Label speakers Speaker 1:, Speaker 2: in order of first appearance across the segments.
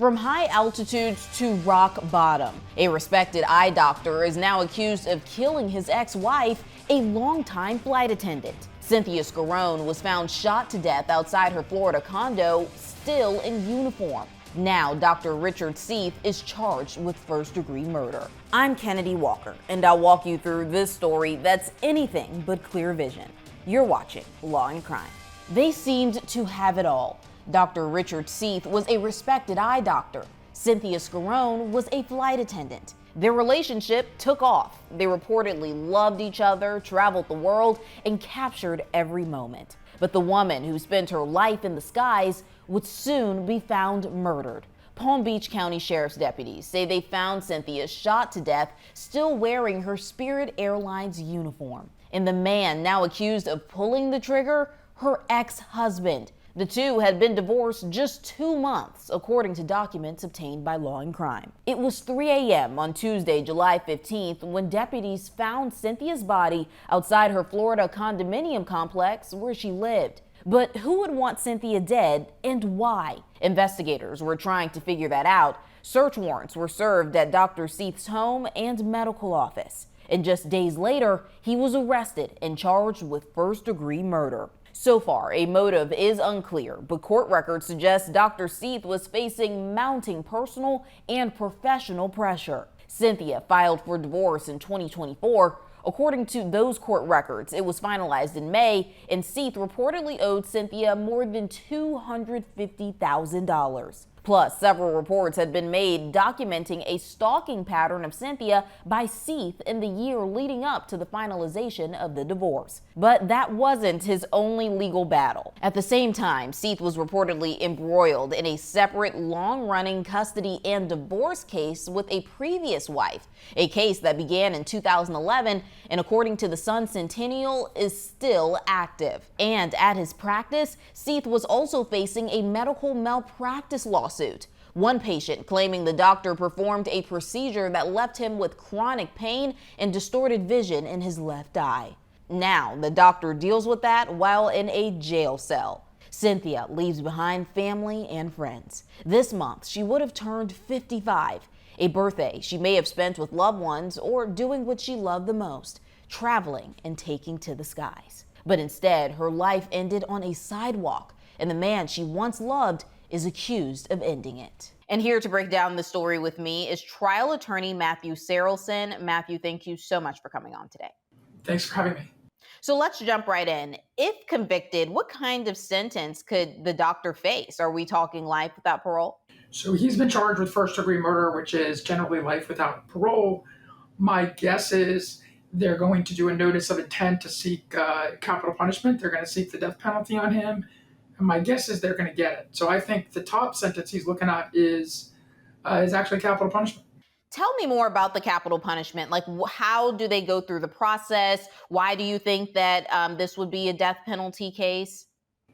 Speaker 1: From high altitudes to rock bottom, a respected eye doctor is now accused of killing his ex-wife, a longtime flight attendant. Cynthia Sciarrone was found shot to death outside her Florida condo, still in uniform. Now, Dr. Richard Seith is charged with first-degree murder. I'm Kennedi Walker, and I'll walk you through this story that's anything but clear vision. You're watching Law and Crime. They seemed to have it all. Dr. Richard Seith was a respected eye doctor. Cynthia Sciarrone was a flight attendant. Their relationship took off. They reportedly loved each other, traveled the world, and captured every moment. But the woman who spent her life in the skies would soon be found murdered. Palm Beach County Sheriff's deputies say they found Cynthia shot to death, still wearing her Spirit Airlines uniform. And the man now accused of pulling the trigger, her ex-husband. The two had been divorced just 2 months, according to documents obtained by Law and Crime. It was 3 a.m. on Tuesday, July 15th, when deputies found Cynthia's body outside her Florida condominium complex where she lived. But who would want Cynthia dead and why? Investigators were trying to figure that out. Search warrants were served at Dr. Seith's home and medical office. And just days later, he was arrested and charged with first-degree murder. So far, a motive is unclear, but court records suggest Dr. Seith was facing mounting personal and professional pressure. Cynthia filed for divorce in 2024. According to those court records, it was finalized in May, and Seith reportedly owed Cynthia more than $250,000. Plus, several reports had been made documenting a stalking pattern of Cynthia by Seith in the year leading up to the finalization of the divorce. But that wasn't his only legal battle. At the same time, Seith was reportedly embroiled in a separate long-running custody and divorce case with a previous wife, a case that began in 2011 and, according to the Sun Centennial, is still active. And at his practice, Seith was also facing a medical malpractice lawsuit. One patient claiming the doctor performed a procedure that left him with chronic pain and distorted vision in his left eye. Now, the doctor deals with that while in a jail cell. Cynthia leaves behind family and friends. This month, she would have turned 55, a birthday she may have spent with loved ones or doing what she loved the most, traveling and taking to the skies. But instead, her life ended on a sidewalk, and the man she once loved is accused of ending it. And here to break down the story with me is trial attorney Matthew Sarelson. Matthew, thank you so much for coming on today.
Speaker 2: Thanks for having me.
Speaker 1: So let's jump right in. If convicted, what kind of sentence could the doctor face? Are we talking life without parole?
Speaker 2: So he's been charged with first-degree murder, which is generally life without parole. My guess is they're going to do a notice of intent to seek capital punishment. They're going to seek the death penalty on him. And my guess is they're going to get it. So I think the top sentence he's looking at is actually capital punishment.
Speaker 1: Tell me more about the capital punishment. Like, how do they go through the process? Why do you think that this would be a death penalty case?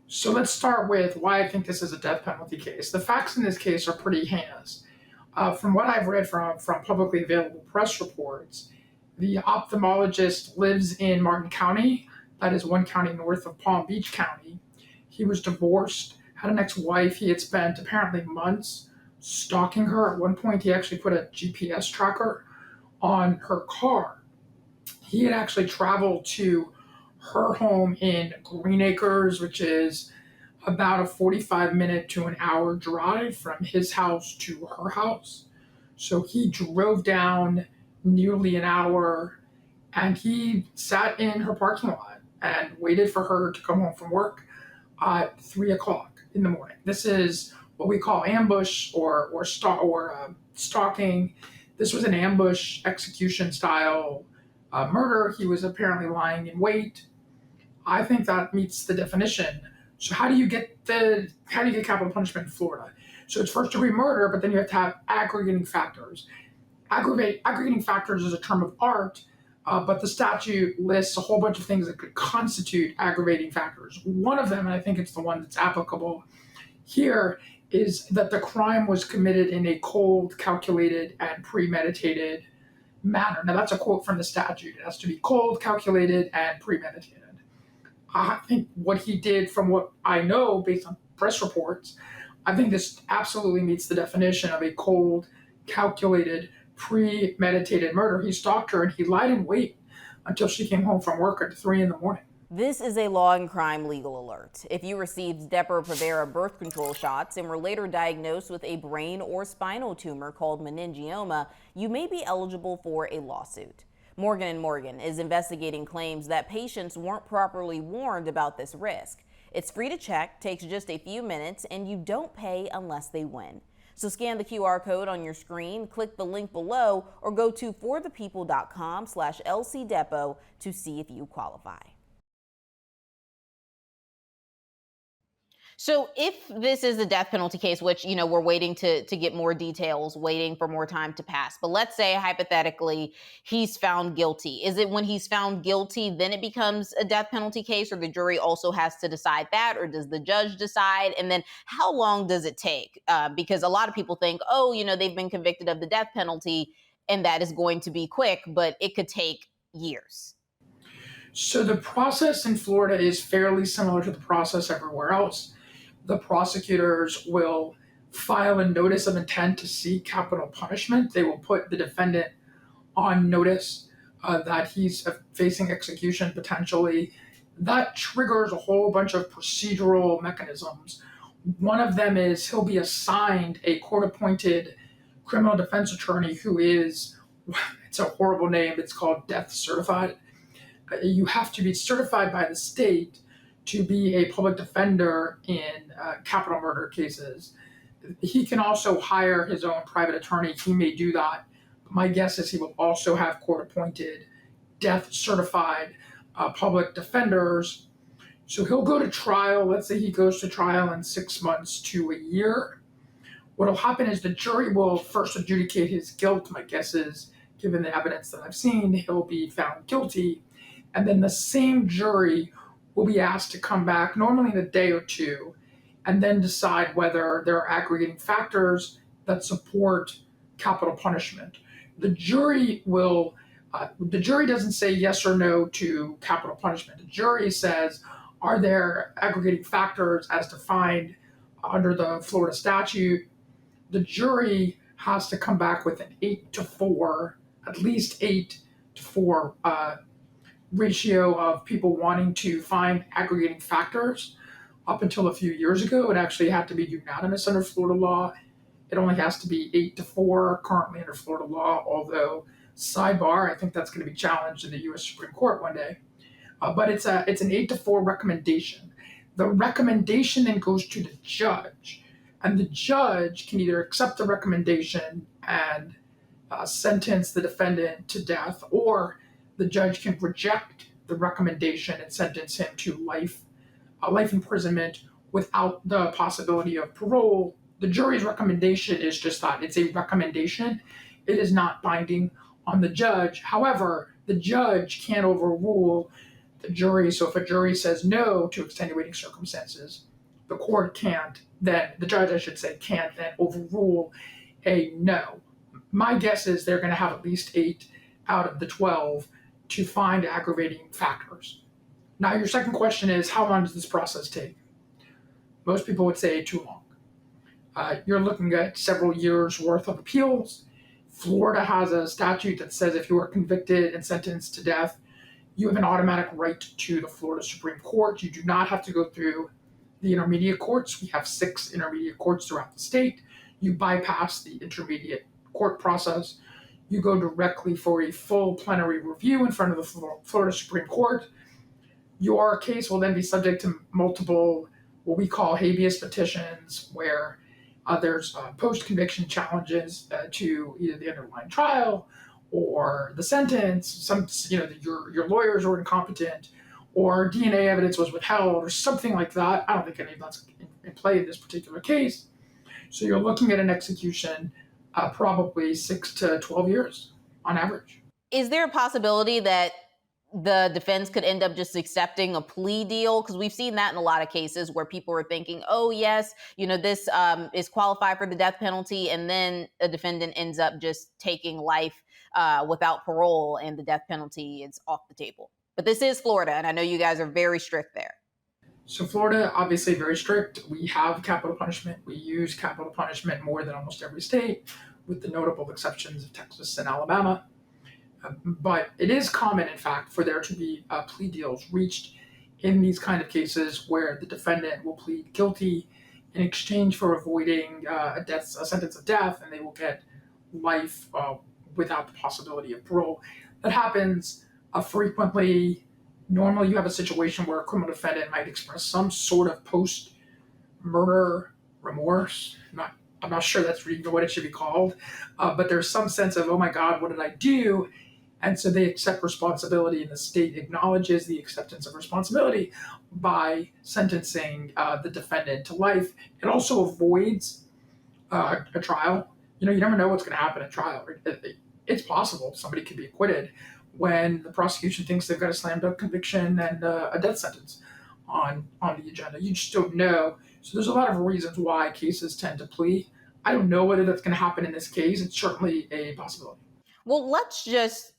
Speaker 2: So let's start with why I think this is a death penalty case. The facts in this case are pretty heinous. From what I've read from publicly available press reports, the ophthalmologist lives in Martin County. That is one county north of Palm Beach County. He was divorced, had an ex-wife. He had spent apparently months stalking her. At one point, he actually put a GPS tracker on her car. He had actually traveled to her home in Green Acres, which is about a 45-minute to an hour drive from his house to her house. So he drove down nearly an hour, and he sat in her parking lot and waited for her to come home from work at 3 o'clock in the morning. This is what we call ambush or stalking. This was an ambush execution style murder. He was apparently lying in wait. I think that meets the definition. So how do you get capital punishment in Florida? So it's first degree murder, but then you have to have aggravating factors. Aggravating factors is a term of art. But the statute lists a whole bunch of things that could constitute aggravating factors. One of them, and I think it's the one that's applicable here, is that the crime was committed in a cold, calculated, and premeditated manner. Now, that's a quote from the statute. It has to be cold, calculated, and premeditated. I think what he did, from what I know based on press reports, I think this absolutely meets the definition of a cold, calculated, premeditated murder. He stalked her and he lied in wait until she came home from work at 3 in the morning.
Speaker 1: This is a Law and Crime legal alert. If you received Depo-Provera birth control shots and were later diagnosed with a brain or spinal tumor called meningioma, you may be eligible for a lawsuit. Morgan & Morgan is investigating claims that patients weren't properly warned about this risk. It's free to check, takes just a few minutes, and you don't pay unless they win. So scan the QR code on your screen, click the link below, or go to forthepeople.com/LCDepo to see if you qualify. So if this is a death penalty case, which, we're waiting to get more details, waiting for more time to pass. But let's say hypothetically he's found guilty. Is it when he's found guilty, then it becomes a death penalty case, or the jury also has to decide that, or does the judge decide? And then how long does it take? Because a lot of people think, they've been convicted of the death penalty and that is going to be quick, but it could take years.
Speaker 2: So the process in Florida is fairly similar to the process everywhere else. The prosecutors will file a notice of intent to seek capital punishment. They will put the defendant on notice that he's facing execution potentially. That triggers a whole bunch of procedural mechanisms. One of them is he'll be assigned a court-appointed criminal defense attorney who is, it's a horrible name, it's called death certified. You have to be certified by the state to be a public defender in capital murder cases. He can also hire his own private attorney. He may do that. My guess is he will also have court-appointed, death-certified public defenders. So he'll go to trial. Let's say he goes to trial in 6 months to a year. What will happen is the jury will first adjudicate his guilt. My guess is, given the evidence that I've seen, he'll be found guilty. And then the same jury will be asked to come back, normally in a day or two, and then decide whether there are aggregating factors that support capital punishment. The jury doesn't say yes or no to capital punishment. The jury says, are there aggregating factors as defined under the Florida statute? The jury has to come back with an 8-4, at least 8-4 ratio of people wanting to find aggregating factors. Up until a few years ago, it actually had to be unanimous under Florida law. It only has to be 8-4 currently under Florida law, although, sidebar, I think that's going to be challenged in the U.S. Supreme Court one day. But it's an 8-4 recommendation. The recommendation then goes to the judge, and the judge can either accept the recommendation and sentence the defendant to death, or the judge can reject the recommendation and sentence him to life imprisonment without the possibility of parole. The jury's recommendation is just that. It's a recommendation. It is not binding on the judge. However, the judge can't overrule the jury. So if a jury says no to extenuating circumstances, the judge, I should say, can't then overrule a no. My guess is they're going to have at least 8 out of the 12 to find aggravating factors. Now, your second question is, how long does this process take? Most people would say too long. You're looking at several years worth of appeals. Florida has a statute that says if you are convicted and sentenced to death, you have an automatic right to the Florida Supreme Court. You do not have to go through the intermediate courts. We have 6 intermediate courts throughout the state. You bypass the intermediate court process. You go directly for a full plenary review in front of the Florida Supreme Court. Your case will then be subject to multiple, what we call habeas petitions, where there's post-conviction challenges to either the underlying trial or the sentence. Your lawyers were incompetent, or DNA evidence was withheld, or something like that. I don't think any of that's in play in this particular case. So you're looking at an execution probably 6 to 12 years on average.
Speaker 1: Is there a possibility that the defense could end up just accepting a plea deal? Because we've seen that in a lot of cases where people are thinking, oh, yes, this is qualified for the death penalty. And then a defendant ends up just taking life without parole, and the death penalty is off the table. But this is Florida, and I know you guys are very strict there.
Speaker 2: So Florida, obviously very strict. We have capital punishment. We use capital punishment more than almost every state, with the notable exceptions of Texas and Alabama. But it is common, in fact, for there to be plea deals reached in these kind of cases where the defendant will plead guilty in exchange for avoiding a sentence of death, and they will get life without the possibility of parole. That happens frequently. Normally, you have a situation where a criminal defendant might express some sort of post-murder remorse. I'm not sure that's really what it should be called, but there's some sense of, oh my God, what did I do? And so they accept responsibility, and the state acknowledges the acceptance of responsibility by sentencing the defendant to life. It also avoids a trial. You never know what's going to happen at trial. It's possible somebody could be acquitted when the prosecution thinks they've got a slam dunk conviction and a death sentence on the agenda. You just don't know. So there's a lot of reasons why cases tend to plea. I don't know whether that's going to happen in this case. It's certainly a possibility.
Speaker 1: Well, let's just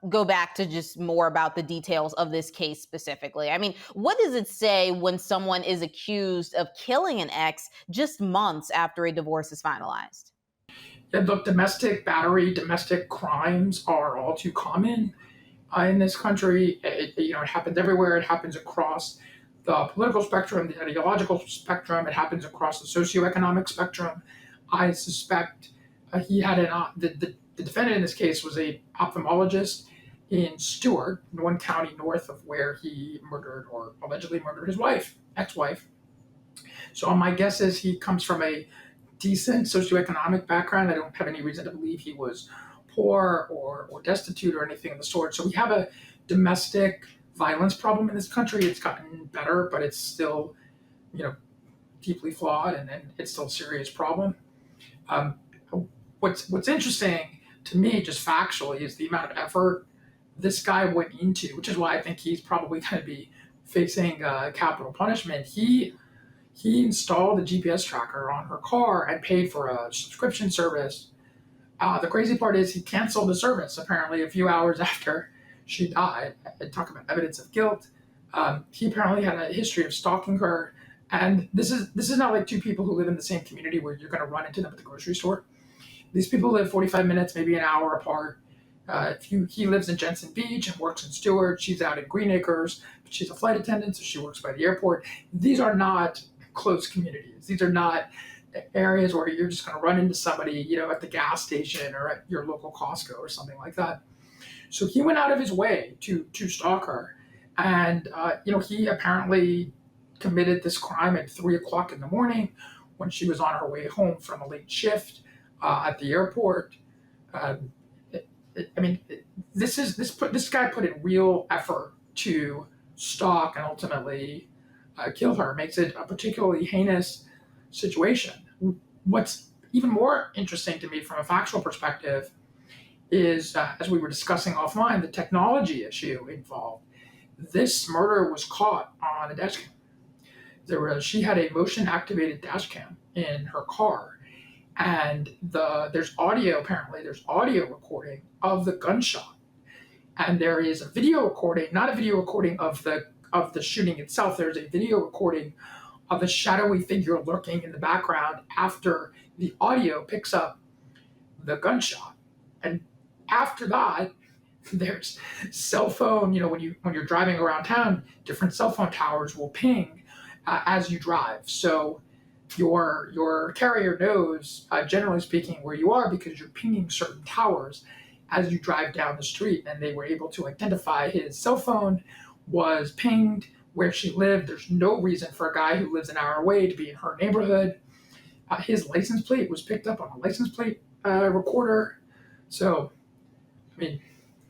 Speaker 1: go back to just more about the details of this case specifically. I mean, what does it say when someone is accused of killing an ex just months after a divorce is finalized?
Speaker 2: Yeah, look, domestic battery, domestic crimes are all too common in this country. It happens everywhere. It happens across the political spectrum, the ideological spectrum. It happens across the socioeconomic spectrum. I suspect he had the defendant in this case was a ophthalmologist in Stewart, in one county north of where he murdered or allegedly murdered his ex-wife. So my guess is he comes from a decent socioeconomic background. I don't have any reason to believe he was poor or destitute or anything of the sort. So we have a domestic violence problem in this country. It's gotten better, but it's still, deeply flawed, and it's still a serious problem. What's interesting to me, just factually, is the amount of effort this guy went into, which is why I think he's probably going to be facing capital punishment. He installed a GPS tracker on her car and paid for a subscription service. The crazy part is he canceled the service apparently a few hours after she died. And talk about evidence of guilt. He apparently had a history of stalking her, and this is not like two people who live in the same community where you're going to run into them at the grocery store. These people live 45 minutes, maybe an hour apart. He lives in Jensen Beach and works in Stewart. She's out in Green Acres, but she's a flight attendant, so she works by the airport. These are not close communities. These are not areas where you're just going to run into somebody, at the gas station or at your local Costco or something like that. So he went out of his way to stalk her, and he apparently committed this crime at 3:00 in the morning when she was on her way home from a late shift at the airport. This guy put in real effort to stalk and ultimately kill her. Makes it a particularly heinous situation. What's even more interesting to me from a factual perspective is, as we were discussing offline, the technology issue involved. This murder was caught on a dash cam. She had a motion-activated dash cam in her car, and there's audio recording of the gunshot, and there is a video recording, not a video recording of the shooting itself. There's a video recording of a shadowy figure lurking in the background after the audio picks up the gunshot. And after that, there's cell phone. When you're driving around town, different cell phone towers will ping as you drive. So your carrier knows, generally speaking, where you are because you're pinging certain towers as you drive down the street. And they were able to identify his cell phone was pinged where she lived. There's no reason for a guy who lives an hour away to be in her neighborhood. His license plate was picked up on a license plate recorder. So,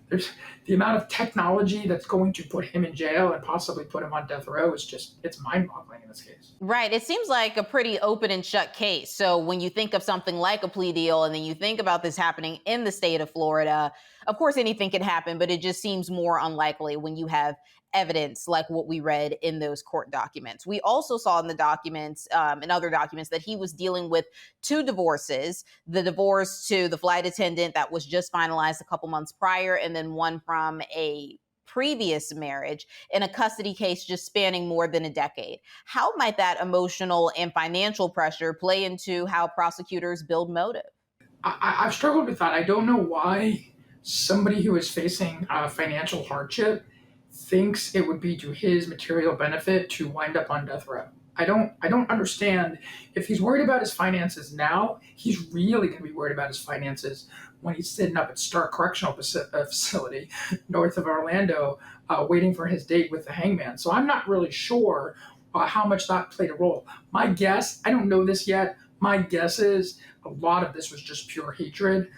Speaker 2: there's the amount of technology that's going to put him in jail and possibly put him on death row it's mind-boggling in this case.
Speaker 1: Right. It seems like a pretty open and shut case. So when you think of something like a plea deal and then you think about this happening in the state of Florida, of course anything can happen, but it just seems more unlikely when you have evidence like what we read in those court documents. We also saw in the documents, in other documents, that he was dealing with 2 divorces, the divorce to the flight attendant that was just finalized a couple months prior, and then one from a previous marriage in a custody case just spanning more than a decade. How might that emotional and financial pressure play into how prosecutors build motive?
Speaker 2: I've struggled with that. I don't know why somebody who is facing financial hardship thinks it would be to his material benefit to wind up on death row. I don't understand. If he's worried about his finances now, he's really going to be worried about his finances when he's sitting up at Stark Correctional Facility north of Orlando, waiting for his date with the hangman. So I'm not really sure how much that played a role. My guess, I don't know this yet. My guess is a lot of this was just pure hatred,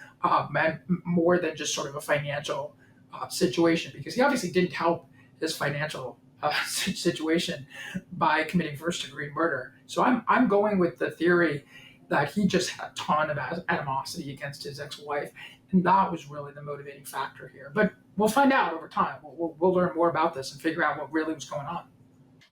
Speaker 2: more than just sort of a financial situation, because he obviously didn't help his financial situation by committing first-degree murder. So I'm going with the theory that he just had a ton of animosity against his ex-wife, and that was really the motivating factor here. But we'll find out over time. We'll learn more about this and figure out what really was going on.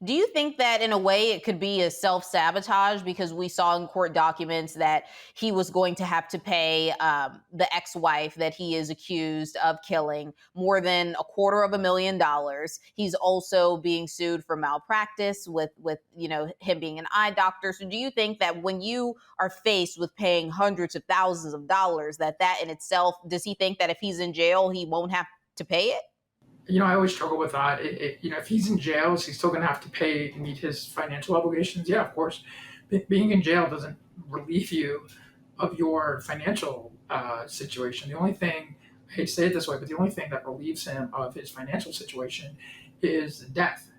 Speaker 1: Do you think that in a way it could be a self-sabotage, because we saw in court documents that he was going to have to pay the ex-wife that he is accused of killing more than $250,000? He's also being sued for malpractice with him being an eye doctor. So do you think that when you are faced with paying hundreds of thousands of dollars, that in itself, does he think that if he's in jail, he won't have to pay it?
Speaker 2: I always struggle with that. If he's in jail, is he still going to have to pay to meet his financial obligations? Yeah, of course. Being in jail doesn't relieve you of your financial situation. The only thing, I hate to say it this way, but the only thing that relieves him of his financial situation is death.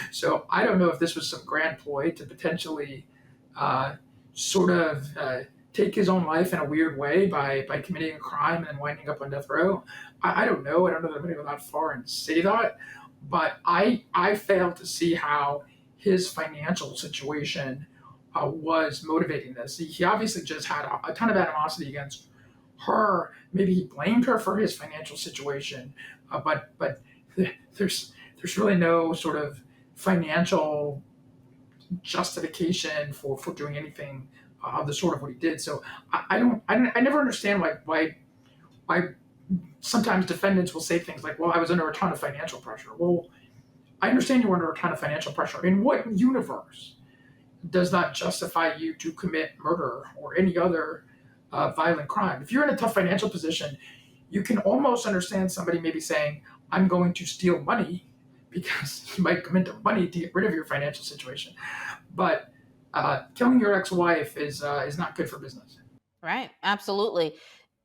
Speaker 2: So I don't know if this was some grand ploy to potentially sort of take his own life in a weird way by committing a crime and then winding up on death row. I don't know. I don't know that I'm going to go that far and say that, but I fail to see how his financial situation was motivating this. He obviously just had a ton of animosity against her. Maybe he blamed her for his financial situation, but there's really no sort of financial justification for doing anything of the sort of what he did. So I never understand why sometimes defendants will say things like, well, I was under a ton of financial pressure. Well, I understand you were under a ton of financial pressure. In what universe does that justify you to commit murder or any other violent crime? If you're in a tough financial position, you can almost understand somebody maybe saying, I'm going to steal money, because you might come into money to get rid of your financial situation. But killing your ex-wife is not good for business.
Speaker 1: Right. Absolutely.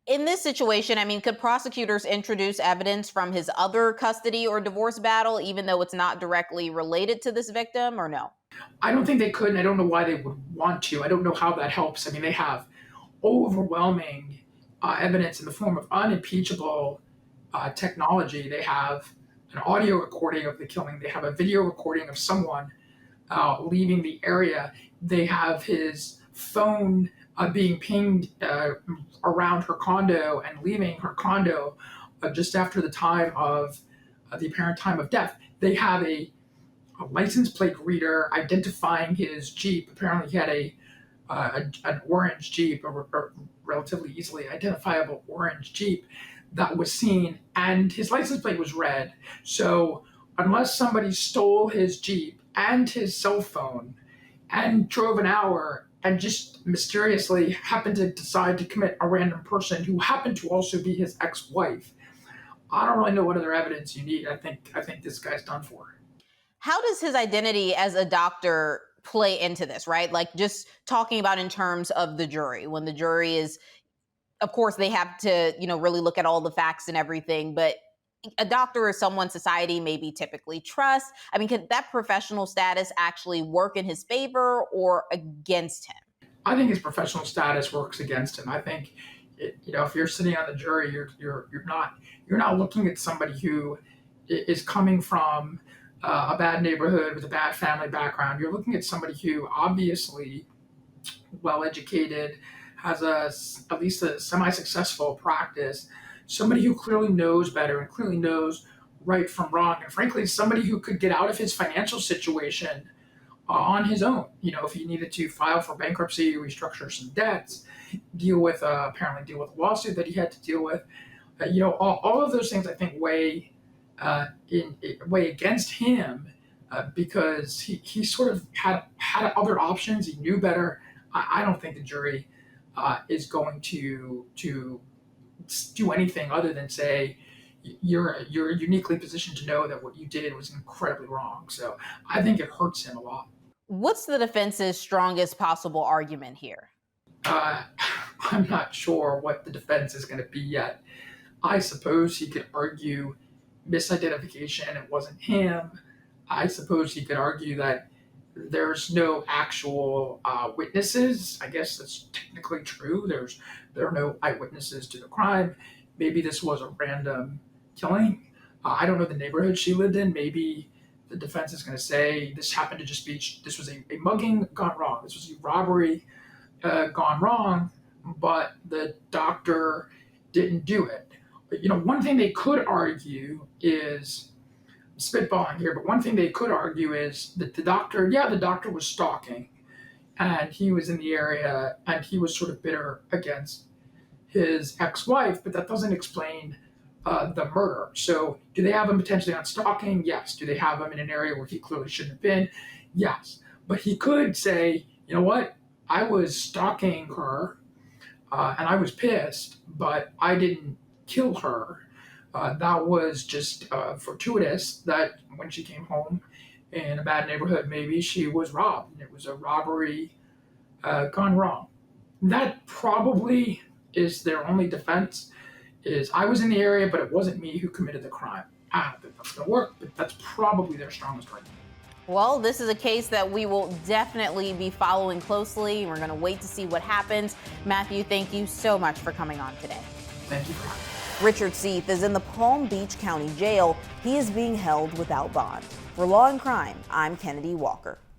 Speaker 1: In this situation, I mean, could prosecutors introduce evidence from his other custody or divorce battle, even though it's not directly related to this victim, or no?
Speaker 2: I don't think they could, and I don't know why they would want to. I don't know how that helps. I mean, they have overwhelming evidence in the form of unimpeachable technology. They have an audio recording of the killing. They have a video recording of someone leaving the area. They have his phone being pinged around her condo and leaving her condo just after the time of the apparent time of death. They have a license plate reader identifying his Jeep. Apparently, he had an orange Jeep, a relatively easily identifiable orange Jeep that was seen, and his license plate was red. So unless somebody stole his Jeep and his cell phone and drove an hour and just mysteriously happened to decide to commit a random person who happened to also be his ex-wife, I don't really know what other evidence you need. I think this guy's done for.
Speaker 1: How does his identity as a doctor play into this, right? Like, just talking about in terms of the jury, when the jury is, of course, they have to, really look at all the facts and everything, but a doctor is someone society maybe typically trusts. I mean, could that professional status actually work in his favor or against him?
Speaker 2: I think his professional status works against him. I think, if you're sitting on the jury, you're not looking at somebody who is coming from a bad neighborhood with a bad family background. You're looking at somebody who obviously well educated, has at least a semi-successful practice, somebody who clearly knows better and clearly knows right from wrong, and frankly, somebody who could get out of his financial situation on his own. If he needed to file for bankruptcy, restructure some debts, apparently deal with a lawsuit that he had to deal with. All of those things I think weigh in a way against him because he sort of had other options. He knew better. I don't think the jury is going to do anything other than say you're uniquely positioned to know that what you did was incredibly wrong. So I think it hurts him a lot.
Speaker 1: What's the defense's strongest possible argument here?
Speaker 2: Uh, I'm not sure what the defense is going to be yet. I suppose he could argue misidentification, it wasn't him. I suppose he could argue that there's no actual witnesses. I guess that's technically true. There are no eyewitnesses to the crime. Maybe this was a random killing. I don't know the neighborhood she lived in. Maybe the defense is going to say this happened to just be this was a mugging gone wrong. This was a robbery gone wrong, but the doctor didn't do it. But, one thing they could argue is spitballing here, but one thing they could argue is that the doctor was stalking and he was in the area and he was sort of bitter against his ex-wife, but that doesn't explain the murder. So do they have him potentially on stalking? Yes. Do they have him in an area where he clearly shouldn't have been? Yes. But he could say, you know what? I was stalking her and I was pissed, but I didn't kill her. That was just fortuitous that when she came home in a bad neighborhood, maybe she was robbed and it was a robbery gone wrong. That probably is their only defense, is I was in the area, but it wasn't me who committed the crime. I don't think that's going to work, but that's probably their strongest argument.
Speaker 1: Well, this is a case that we will definitely be following closely. We're going to wait to see what happens. Matthew, thank you so much for coming on today.
Speaker 2: Thank you for having me.
Speaker 1: Richard Seith is in the Palm Beach County Jail. He is being held without bond. For Law and Crime, I'm Kennedi Walker.